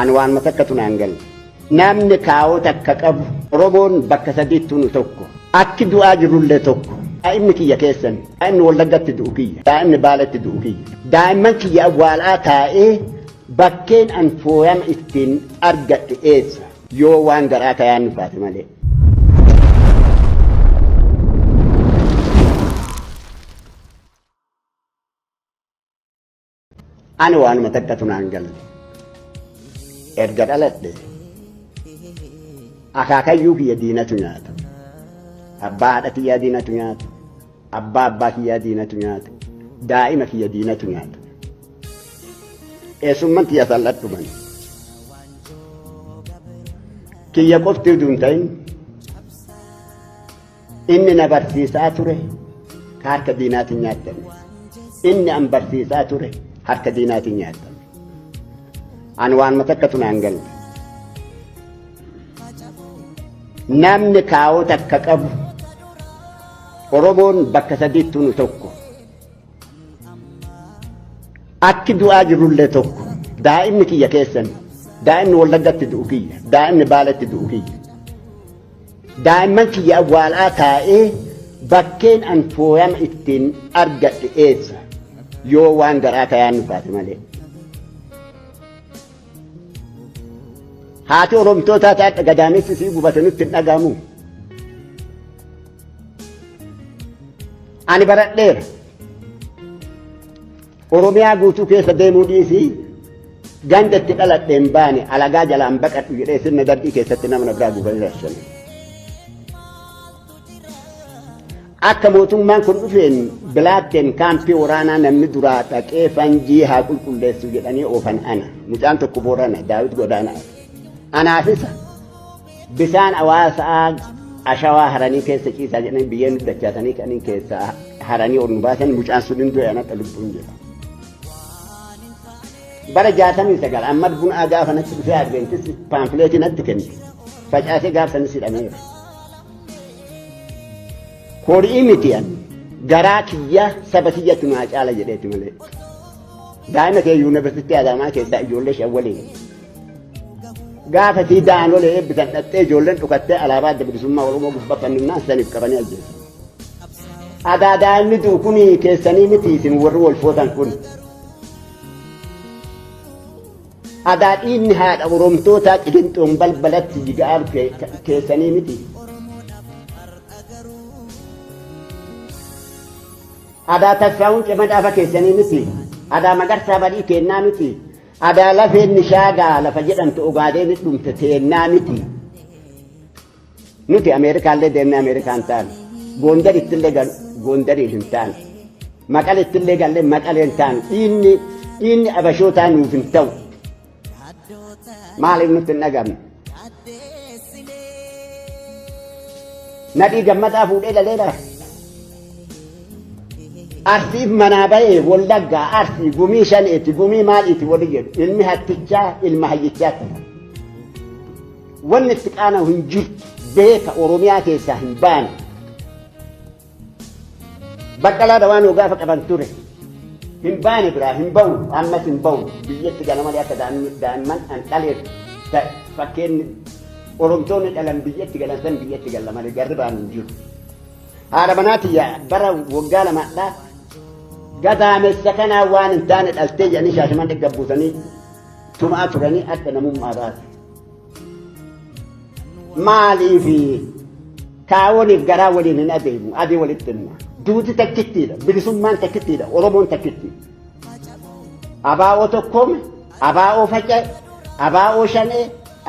Anwaan matakkatu naangal namni kaa'oo takka qabu Oromoon bakka sadiitti nu tokko akki du'aa jirullee tokko daa'imni kiyya keessan daa'imni Wallaggatti du'u kiyya daa'imni Baalatti du'u kiyya daa'imman kiyya awwaalaa taa'ee bakkeen an fooyama ittiin argadhe eessa yoo waan garaa kayaan nu baate malee. Anwaan matakkatu naangal erga dhaladhe akaakayyuu kiyya diinatu nyaata abbaa haadha kiyyaa diinatu nyaata abbaa kiyyaa diinatu nyaata daa'ima kiyya diinatu nyaata eessumman kiyya salladhuman kiyya qofti uduun ta'in inni na barsiisaa ture harka diinaatiin nyaatame inni an barsiisaa ture harka diinaatiin nyaatame. Anwaan matakkatu naangal namni kaa'oo takka qabu Oromoon bakka sadiitti nu tokko akki du'aa jirullee tokko daa'imni kiyya keessan daa'imni Wallaggatti du'u kiyya daa'imni Baalatti du'u kiyya daa'imman kiyya awwaalaa taa'ee bakkeen an fooyama ittiin argadhe eessa yoo waan garaa kayaan nu baate malee. Haati Oromtoota taate gadaamessi si gubatanitti hin dhagamu. Ani baradheera. Oromiyaa guutuu keessa deemuu dhiisii ganda itti dhaladhe hin baane alagaa jalaan baqadhu jedhee sirna dardii keessatti nama biraa gubatanii. Akka mootummaan kun dhufeen bilaatteen kaampii waraanaa namni duraa dhaqee fanjii haa qulqulleessu jedhanii oofan ana. Mucaan tokko Boorana Daawit Godaanaa. Anaafisa bisaan hawaasaa ashawaa haranii keessa ciisaa jedhanii biyyeen dachaasanii kaniin keessa haranii ol nu baasan mucaan sun hin du'e anatti lubbuun jira. Bara 69 Ahmad Bunaa gaafa natti dhufee Adventis paamfileetii natti kenne facaasee gaafsanis hidhameera. Horii mitiyan garaa kiyya saba kiyyatti naa caala jedheeti malee. Daa'ima kee yuunivarsiitii Adaamaa keessaa ijoollee shan waliin. Gaafa tii daanolee eebbisan dhattee ijoolleen dhukattee alaabaa adda bilisummaa Oromoo gubbaa fanninnaan saniif qabanii ajjeesu. Daa'imni du'u kun keessanii miti isin warri wal footan kun. Dhiinni haadha Oromtootaa Qilinxoon balbalatti jigaa keessanii miti. Tasfaa'uun Cemadaafa keessanii miti. Magarsaa Badii kennaa miti. Lafeen nishaagaa lafa jedhamtu ogaadeen dhumte teennaa miti. Nuti Ameerikaallee deemnee Ameerikaan taane. Goondar ittillee Goondariin hin taane. Maqale ittillee gallee Maqaleen taane. Dhiinni Abashootaa nuuf hin ta'u. Maaliif nutti hin dhagamne? Nadhii Gammadaa fuudhee dhaleedha. Arsiif manaa ba'ee Wallaggaa Arsii gumii shaneeti gumii maaliiti wali jedhu ilmi hattichaa ilma hayyichaa ta'a. Wanni itti qaana'u hin jirtu beeka Oromiyaa keessaa hin baane. Baqqalaa Dawaan gaafa qaban ture hin baane biraa hin ba'u ammas hin ba'u biyyatti gala malee akka daa'imman an dhaleef fakkeenyi Oromtoonni dhalan biyyatti galan san biyyatti galla malee garri baan hin jiru. Haadha manaatiyya bara waggaa lamaadhaa gadaamessa kanaa waan hin taane dhaltee jedhanii Shaashamannee gabbuusanii tumaa turanii adda namummaa baase. Maaliifi kaawwaniif garaa waliin hin adeemu adii walitti himna. Duuti takkittiidha bilisummaan takkittiidha Oromoon takkitti. Abaa'oo tokkoome abaa'oo faca'e abaa'oo shanee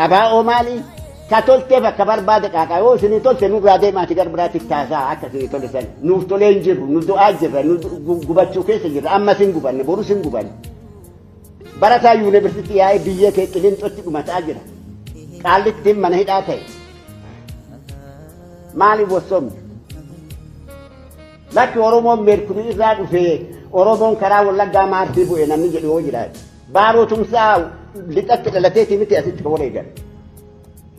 abaa'oo maalii ka toltee bakka barbaade qaaqaa yoo isinii tolte nurraa deemaati gara biraatti taasaa akka isinii tole sana nuuf tolee hin jirru nu du'aa jirra nu gubachuu keessa jirra ammas hin gubanne borus hin gubanne. Barataa yuunivarsiitii yaa'ee biyya kee Qilinxootti dhumataa jira. Qaallittiin mana hidhaa ta'e. Maaliif wassoomne? Lakki Oromoon Meerkurii irraa dhufee Oromoon karaa Wallaggaa Maarsii bu'e namni jedhu yoo jiraate. Baaroo Tumsaa lixatti dhalateetii miti asitti ka wareegan.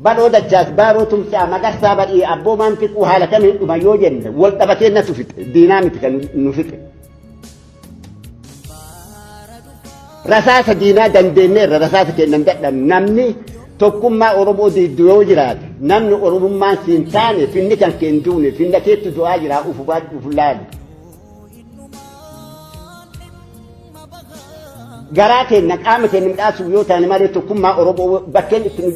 Badoo dachaas baaroo Tumsaa Magarsaa Badii abboomaan fiquu haala kamiin dhuma yoo jenne wal qabatee natu fixe diinaa miti kan nu fixe. rasaasa diinaa dandeenyeerra rasaasa kennan dadhabne namni tokkummaa Oromoo didduu jiraate namni Oromummaan siin taane finni kan keen duune finna keetti du'aa jira ufu laali. Garaa kenna qaama kenna midhaasuuf yoo taane malee tokkummaa Oromoo bakkeen ittiin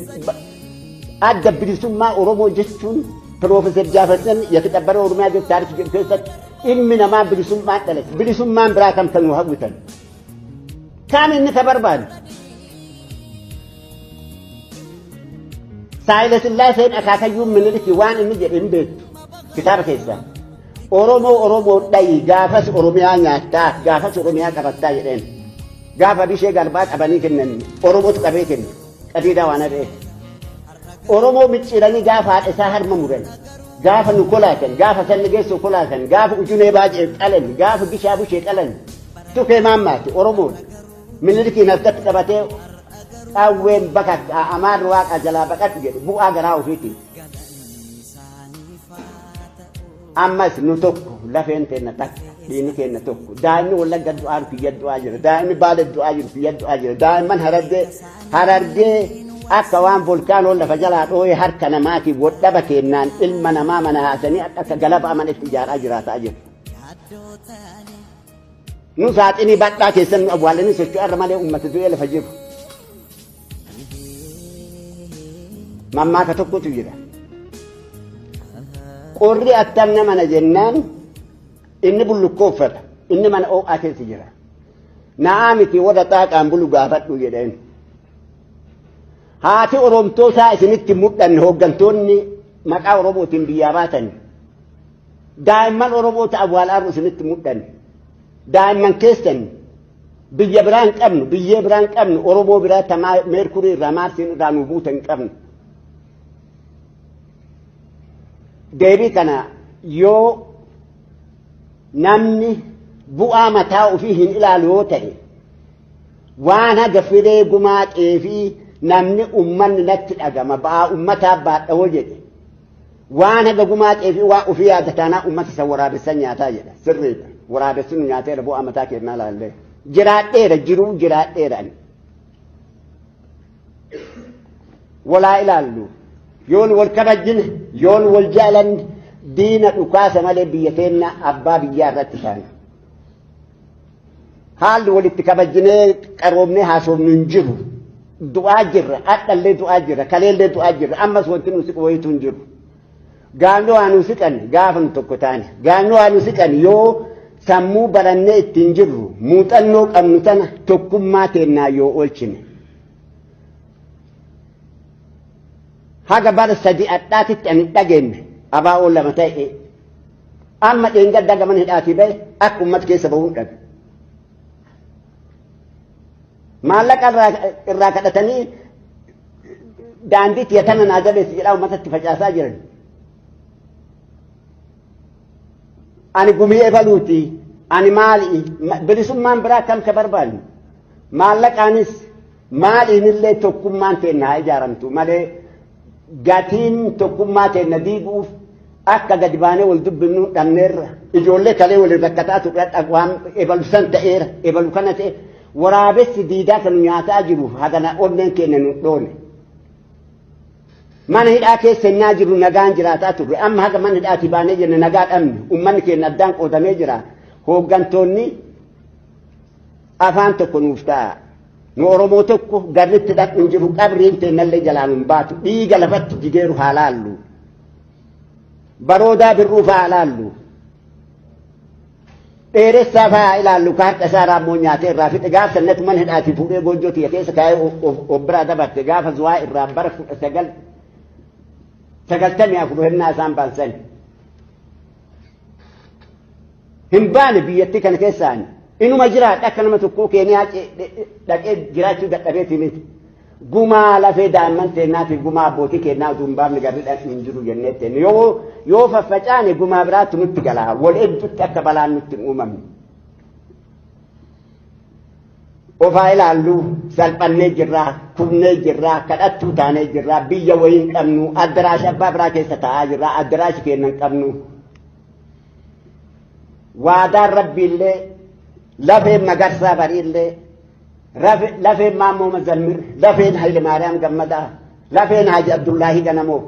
adda bilisummaa Oromoo jechuun Piroofeesar Jaafasan Yataqabbara Oromiyaa jedhu taarikii jedhu keessatti ilmi namaa bilisummaan dhalate bilisummaan biraa kam kan hawwitan kaan inni ka barbaadu Saayila Sillaaseen akaakayyuun Minilikii waan inni jedhe hin beektu kitaaba keessaa Oromoo dhayi gaafas Oromiyaa nyaattaa gaafas Oromiyaa qabattaa jedheen gaafa bishee garbaa qabanii kennan Oromootu qabee kenna qabiidhaa waan adee Oromoo micciiranii gaafa haadha isaa harma muran gaafa nu kolaatan gaafa sanni geessoo kolaatan gaafa ujunee baajee qalan gaafa bishaa bushee qalan tukee maammaati Oromoon Minilikiin harkatti qabatee qawween bakka amaarri waaqa jalaa baqatu jedhu bu'aa garaa ofiiti. Ammas nu tokko lafeen teenna takka dhiini keenna tokko daa'imni wallagga du'aan kiyya du'aa jira daa'imni baala du'aa jiru kiyya du'aa jira daa'imman harargee akka waan volkaanoon lafa jalaa dhoo'ee harka namaatiif wodhaba kennaan ilma namaa mana haasanii akka galaba amanitti ijaaraa jiraataa jiru. Nu saaxinii badhaa keessan nu awwaalanii socho'arra malee uummata du'ee lafa jiru. Mammaaka tokkotu jira. Qorri attam namana jennaan inni bullukkoo uffata inni mana oo'aa keessa jira. Na'aa miti warra xaaqaan bulu gaafadhu jedheen. Haati Oromtootaa isinitti mudhanne hooggantoonni maqaa Oromootiin biyyaa baatan. Daa'imman Oromoota awwaalaaru isinitti mudhanne. Daa'imman keessan biyya biraan qabnu biyyee biraan qabnu Oromoo biraa tamaa meerkurii irraa maarsiin irraa nu buutan qabnu. Deebii kana yoo namni bu'aa mataa ofii hin ilaalu yoo ta'e waan haga firee gumaaqee fi namni ummanni natti dhagama ba'aa ummataa baadhawoo jedhe waan haga gumaaqee fi waan ofii yaadataanaa ummata isa waraabessan nyaataa jedha sirriidha waraabessuun nyaateera bu'aa mataa kennaa laallee jiraadheera jiruu jiraadheera ani walaa ilaallu yoon wal kabajjine yoon wal jaalanne diina dhukaasa malee biyya teenna abbaa biyyaa irratti taana. Haalli walitti kabajjinee qaroomnee haasofnu hin jiru. Du'aa jirra, adhallee du'aa jirra, kaleellee du'aa jirra, ammas wanti nu siqu wayitu hin jiru. Gaanoo waa nu siqan gaafa nu tokko taane. Gaanoo waa nu siqan yoo sammuu barannee ittiin jirru muuxannoo qabnu tana tokkummaa teennaa yoo oolchine. Haga bara sadi adhaatitti ani dhageenye abaa'oo lama ta'e amma dheengadda gaman hidhaatii bahe akka uummata keessa bahuun dhabe. Maallaqa irraa kadhatanii daandiitti yatana naa jabeessi jedhaa uummatatti facaasaa jiran. Ani gumii ebaluuti ani maali bilisummaan biraa kam ka barbaannu maallaqaanis maaliinillee tokkummaan teennaa ijaaramtu malee gatiin tokkummaa teenna diiguuf akka gadi baanee wal dubbinnu dhabneerra ijoollee kalee waliin rakkataa turre waan ebalu san ta'eera ebalu kana ta'e waraabessi diidaa kan nyaataa jiru hagana onneen keenya nu dhoone. Mana hidhaa keessa innaa jiru nagaan jiraataa turre amma haga mana hidhaatii baanee jenne nagaa dhabne uummanni keenya addaan qoodamee jira hooggantoonni afaan tokko nuuf ta'a. Nu Oromoo tokko garritti dhaqnu jiru qabriin teennallee jalaan hin baatu dhiiga lafatti jigeeru haa laallu. Baroodaa birruuf haa laallu. Dheeressaaf haa ilaallu ka harka isaa raammoo nyaatee irraa fixe gaafa sannatu mana hidhaatii fuudhee goojjoo tiyya keessa kaa'ee of biraa dabarte gaafa zuwaa irraa bara 1994 hennaa isaan baansan. Hin baane biyyattii kana keessaani. Inuma jiraadha akka nama tokkoo Keeniyaa dhaqee jiraachuu dadhabeeti miti. Gumaa lafee daa'imman teennaatiif gumaa abbootii kennaa utuu hin baafne garri dhaqni hin jiru jennee teenne yoo faffacaane gumaa biraatti nutti galaa wal hedduutti akka balaan nutti hin uumamne. Ofaa ilaallu salphannee jirraa kufnee jirraa kadhattuu taanee jirraa biyya wayii hin qabnu addaraashi abbaa biraa keessa taa'aa jirraa addaraashi keenya hin qabnu. Waadaan rabbiillee lafeen magarsaa bariillee lafeen Maammoo Mazammir, lafeen Hayile Maariyaam Gammadaa, lafeen Haji Abdullaahi Ganamoo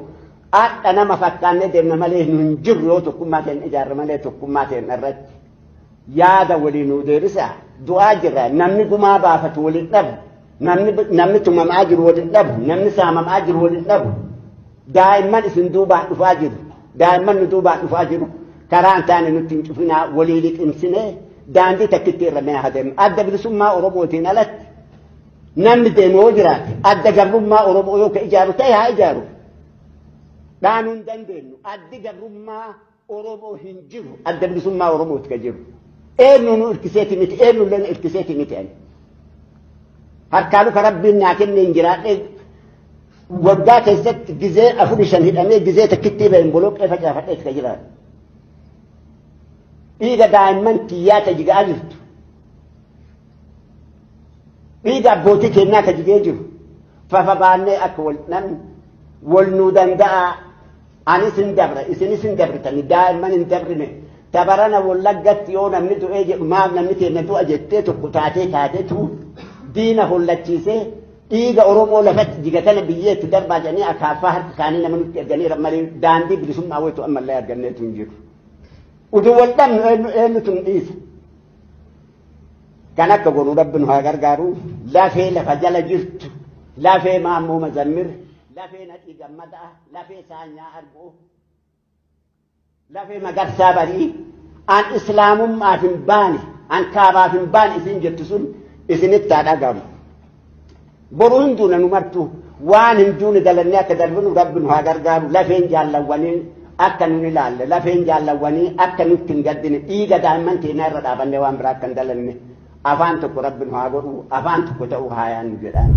akka nama fakkaannee deemna malee nu hin jirru yoo tokkummaa keenya ijaarra malee tokkummaa keenya irratti yaada walii nuu deebisa du'aa jirra namni gumaa baafatu waliin dhabu namni tumamaa jiru waliin dhabu namni saamamaa jiru waliin dhabu daa'imman isin duubaan dhufaa jiru daa'imman nu duubaan dhufaa jiru karaan taane nutti hin cufinaa walii liqimsinee daandii takkitti irra mee haa deemnu adda bilisummaa Oromootiin alatti namni deemu yoo jiraate adda gabrummaa Oromoo yoo ka ijaaru ta'e haa ijaaru dhaanuun dandeenyu addi gabrummaa Oromoo hin jiru adda bilisummaa Oromooti ka jiru eenyu nu irkiseeti miti eenyu illee irkiseeti miti ani harkaalu ka rabbiin naa kenne hin jiraadhe waggaa keessatti gizee 4-5 hidhamee gizee takkitti ba'een boloqqee facaafadheeti ka jiraatu dhiiga daa'imman kiyyaa ka jigaa jirtu dhiiga abbootii keenyaa ka jigee jiru fafa baannee akka wal nuu danda'a anis hin dabra isinis hin dabritani daa'imman hin dabrine tabarana wallaggatti yoo namni du'ee jedhu maaf namni keenya du'a jettee tokko taateetu diina hollachiisee dhiiga Oromoo lafatti jigatana biyyeetti darbaa jedhanii akaaffaa harka isaanii nama nutti erganiira malee daandii bilisummaa wayitu ammallee arganneetu hin jiru. Utuu wal dhabnu eenyutu nu dhiisa. Kan akka godhu rabbi nu haa gargaaru lafee lafa jala jirtu lafee Maammoo Mazammir lafee Nadhii Gammadaa lafee Saanyaa Arguu lafee Magarsaa Barii an islaamummaaf hin baane an kaabaaf hin baane isin jettu sun isinitti haa dhagahamu. Boru hinduuna nu martu waan hinduuni dalannee akka darbinu rabbi nu haa gargaaru lafeen jaallawwanii akka nun ilaalle lafeen jaallawwanii akka nutti hin gaddine dhiiga daa'imman keenyaa irra dhaabannee waan biraa akka hin dalanne afaan tokko rabbi nu haa godhu afaan tokko ta'uu haa yaannu jedhaan.